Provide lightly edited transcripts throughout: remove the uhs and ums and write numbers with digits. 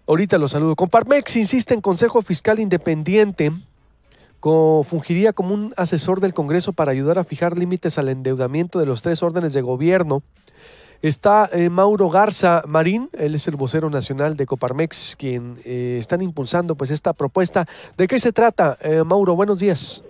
Ahorita lo saludo. Coparmex insiste en Consejo Fiscal Independiente. Fungiría como un asesor del Congreso para ayudar a fijar límites al endeudamiento de los tres órdenes de gobierno. Está Mauro Garza Marín, él es el vocero nacional de Coparmex, quien están impulsando pues esta propuesta. ¿De qué se trata, Mauro? Buenos días.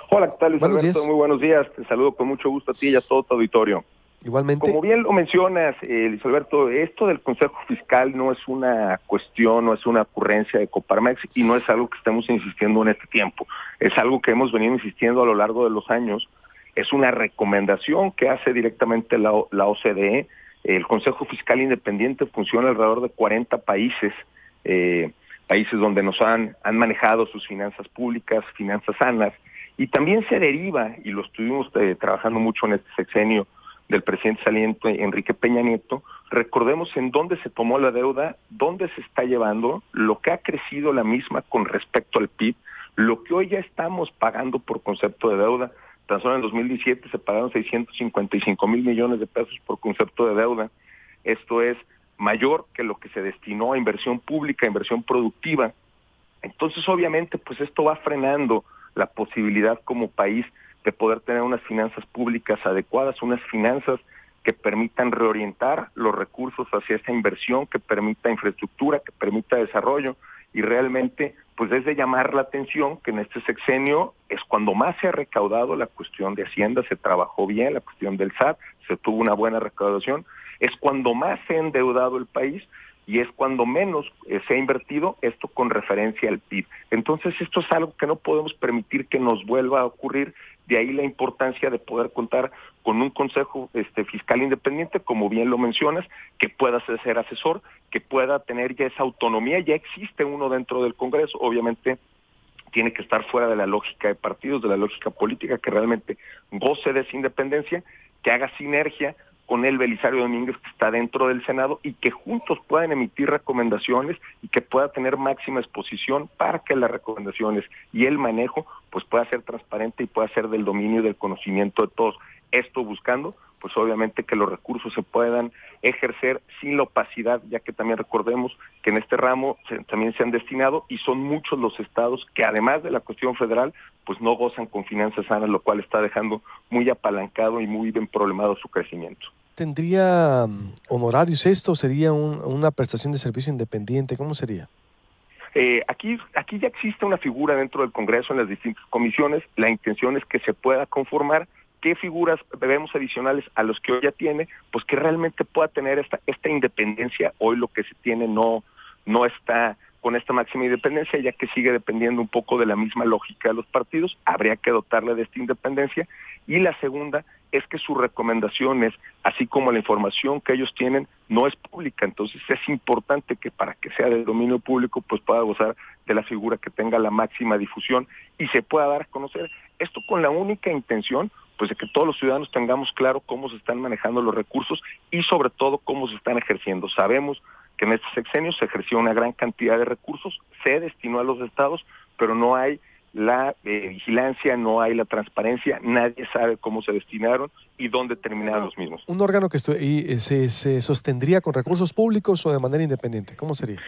Hola, ¿qué tal, Luis Buenos Alberto? días. Muy buenos días. Te saludo con mucho gusto a ti y a todo tu auditorio. Igualmente. Como bien lo mencionas, Luis Alberto, esto del Consejo Fiscal no es una cuestión, no es una ocurrencia de Coparmex y no es algo que estemos insistiendo en este tiempo. Es algo que hemos venido insistiendo a lo largo de los años. Es una recomendación que hace directamente la OCDE. El Consejo Fiscal Independiente funciona alrededor de 40 países, países donde nos han manejado sus finanzas públicas, finanzas sanas, y también se deriva, y lo estuvimos trabajando mucho en este sexenio, del presidente saliente Enrique Peña Nieto. Recordemos en dónde se tomó la deuda, dónde se está llevando, lo que ha crecido la misma con respecto al PIB, lo que hoy ya estamos pagando por concepto de deuda. Tan solo en 2017 se pagaron 655 mil millones de pesos por concepto de deuda. Esto es mayor que lo que se destinó a inversión pública, inversión productiva. Entonces, obviamente, pues esto va frenando la posibilidad como país de poder tener unas finanzas públicas adecuadas, unas finanzas que permitan reorientar los recursos hacia esta inversión, que permita infraestructura, que permita desarrollo, y realmente pues es de llamar la atención que en este sexenio es cuando más se ha recaudado la cuestión de Hacienda, se trabajó bien la cuestión del SAT, se tuvo una buena recaudación, es cuando más se ha endeudado el país y es cuando menos se ha invertido, esto con referencia al PIB. Entonces esto es algo que no podemos permitir que nos vuelva a ocurrir. De ahí la importancia de poder contar con un Consejo Fiscal Independiente, como bien lo mencionas, que pueda ser asesor, que pueda tener ya esa autonomía. Ya existe uno dentro del Congreso, obviamente tiene que estar fuera de la lógica de partidos, de la lógica política, que realmente goce de esa independencia, que haga sinergia con el Belisario Domínguez, que está dentro del Senado, y que juntos puedan emitir recomendaciones y que pueda tener máxima exposición para que las recomendaciones y el manejo pues pueda ser transparente y pueda ser del dominio y del conocimiento de todos. Esto buscando, pues obviamente que los recursos se puedan ejercer sin la opacidad, ya que también recordemos que en este ramo también se han destinado y son muchos los estados que además de la cuestión federal, pues no gozan con finanzas sanas, lo cual está dejando muy apalancado y muy bien problemado su crecimiento. ¿Tendría honorarios esto? ¿Sería una prestación de servicio independiente? ¿Cómo sería? Aquí ya existe una figura dentro del Congreso en las distintas comisiones. La intención es que se pueda conformar. ¿Qué figuras vemos adicionales a los que hoy ya tiene? Pues que realmente pueda tener esta independencia. Hoy lo que se tiene no está con esta máxima independencia, ya que sigue dependiendo un poco de la misma lógica de los partidos. Habría que dotarle de esta independencia. Y la segunda es que sus recomendaciones, así como la información que ellos tienen, no es pública. Entonces es importante que para que sea del dominio público, pues pueda gozar de la figura que tenga la máxima difusión y se pueda dar a conocer. Esto con la única intención, pues de que todos los ciudadanos tengamos claro cómo se están manejando los recursos y sobre todo cómo se están ejerciendo. Sabemos que en este sexenio se ejerció una gran cantidad de recursos, se destinó a los estados, pero no hay la vigilancia, no hay la transparencia, nadie sabe cómo se destinaron y dónde terminaron los mismos. ¿Un órgano que se sostendría con recursos públicos o de manera independiente? ¿Cómo sería?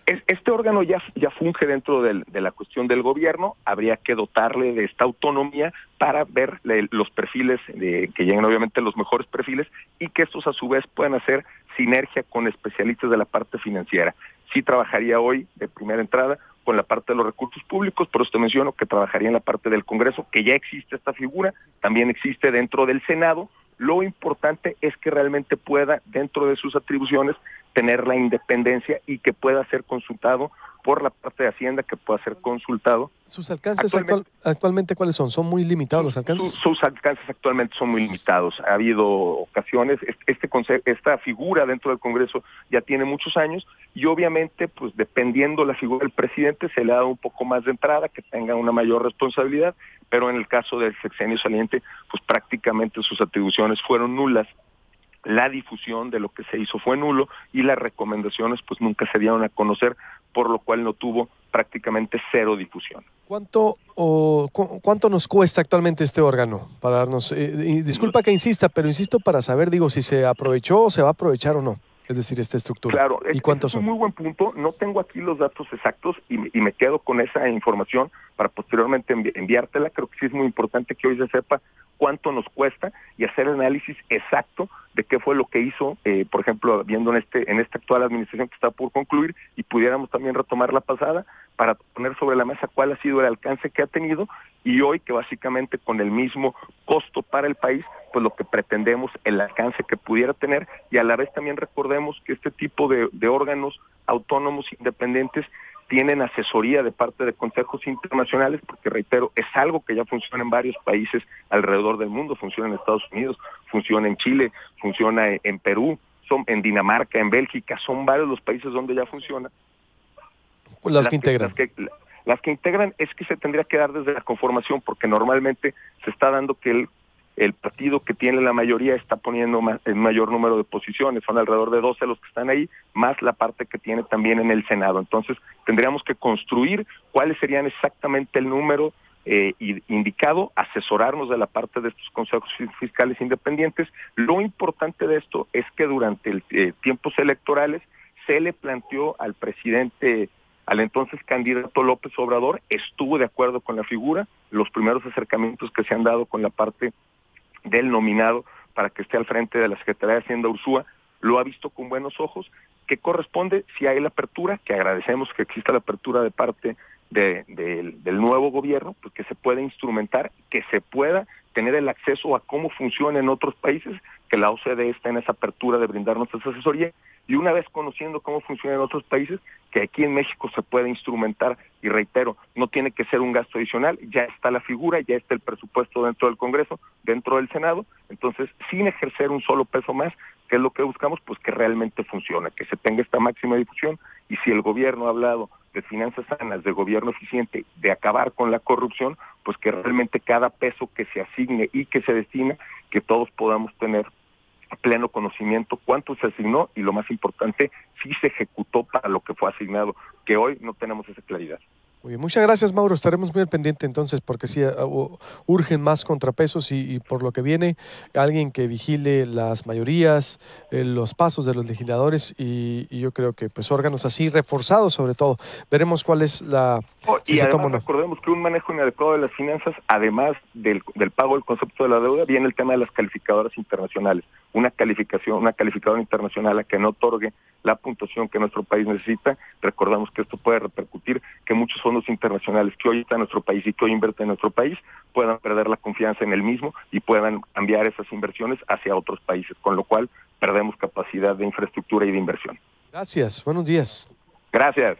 Este órgano ya funge dentro de la cuestión del gobierno, habría que dotarle de esta autonomía para ver los perfiles, que lleguen obviamente los mejores perfiles y que estos a su vez puedan hacer sinergia con especialistas de la parte financiera. Sí trabajaría hoy de primera entrada con la parte de los recursos públicos, pero te menciono que trabajaría en la parte del Congreso, que ya existe esta figura, también existe dentro del Senado. Lo importante es que realmente pueda, dentro de sus atribuciones, tener la independencia y que pueda ser consultado por la parte de Hacienda, que pueda ser consultado. ¿Sus alcances actualmente cuáles son? ¿Son muy limitados los alcances? Sus alcances actualmente son muy limitados. Ha habido ocasiones, esta figura dentro del Congreso ya tiene muchos años y obviamente, pues dependiendo la figura del presidente, se le ha dado un poco más de entrada, que tenga una mayor responsabilidad, pero en el caso del sexenio saliente, pues prácticamente sus atribuciones fueron nulas. La difusión de lo que se hizo fue nulo y las recomendaciones pues nunca se dieron a conocer, por lo cual no tuvo prácticamente cero difusión. ¿Cuánto nos cuesta actualmente este órgano para darnos? Disculpa que insista, pero insisto para saber, digo, si se aprovechó o se va a aprovechar o no. Es decir, esta estructura. Claro, ¿Y cuántos son? Es un muy buen punto. No tengo aquí los datos exactos y me quedo con esa información para posteriormente enviártela. Creo que sí es muy importante que hoy se sepa cuánto nos cuesta y hacer el análisis exacto de qué fue lo que hizo, por ejemplo, viendo en esta actual administración que está por concluir, y pudiéramos también retomar la pasada para poner sobre la mesa cuál ha sido el alcance que ha tenido, y hoy que básicamente con el mismo costo para el país, pues lo que pretendemos, el alcance que pudiera tener, y a la vez también recordemos que este tipo de órganos autónomos independientes tienen asesoría de parte de consejos internacionales, porque reitero, es algo que ya funciona en varios países alrededor del mundo, funciona en Estados Unidos, funciona en Chile, funciona en Perú, en Dinamarca, en Bélgica, son varios los países donde ya funciona. Las que integran. Las que integran es que se tendría que dar desde la conformación, porque normalmente se está dando que el partido que tiene la mayoría está poniendo el mayor número de posiciones, son alrededor de 12 los que están ahí, más la parte que tiene también en el Senado. Entonces, tendríamos que construir cuáles serían exactamente el número indicado, asesorarnos de la parte de estos consejos fiscales independientes. Lo importante de esto es que durante tiempos electorales se le planteó al presidente, al entonces candidato López Obrador, estuvo de acuerdo con la figura, los primeros acercamientos que se han dado con la parte del nominado para que esté al frente de la Secretaría de Hacienda, Ursúa, lo ha visto con buenos ojos, que corresponde, si hay la apertura, que agradecemos que exista la apertura de parte del nuevo gobierno, pues que se pueda instrumentar, que se pueda tener el acceso a cómo funciona en otros países, que la OCDE está en esa apertura de brindarnos esa asesoría, y una vez conociendo cómo funciona en otros países, que aquí en México se puede instrumentar, y reitero, no tiene que ser un gasto adicional, ya está la figura, ya está el presupuesto dentro del Congreso, dentro del Senado, entonces sin ejercer un solo peso más, que es lo que buscamos, pues que realmente funcione, que se tenga esta máxima difusión, y si el gobierno ha hablado de finanzas sanas, de gobierno eficiente, de acabar con la corrupción, pues que realmente cada peso que se asigne y que se destina, que todos podamos tener pleno conocimiento cuánto se asignó y lo más importante, si se ejecutó para lo que fue asignado, que hoy no tenemos esa claridad. Muy bien, muchas gracias, Mauro. Estaremos muy al pendiente entonces, porque sí urgen más contrapesos y por lo que viene, alguien que vigile las mayorías, los pasos de los legisladores y yo creo que pues órganos así reforzados sobre todo. Veremos cuál es la... y además recordemos que un manejo inadecuado de las finanzas, además del pago del concepto de la deuda, viene el tema de las calificadoras internacionales. Una calificadora internacional a que no otorgue la puntuación que nuestro país necesita, recordamos que esto puede repercutir que muchos fondos internacionales que hoy están en nuestro país y que hoy invierten en nuestro país puedan perder la confianza en el mismo y puedan cambiar esas inversiones hacia otros países, con lo cual perdemos capacidad de infraestructura y de inversión. Gracias, buenos días. Gracias.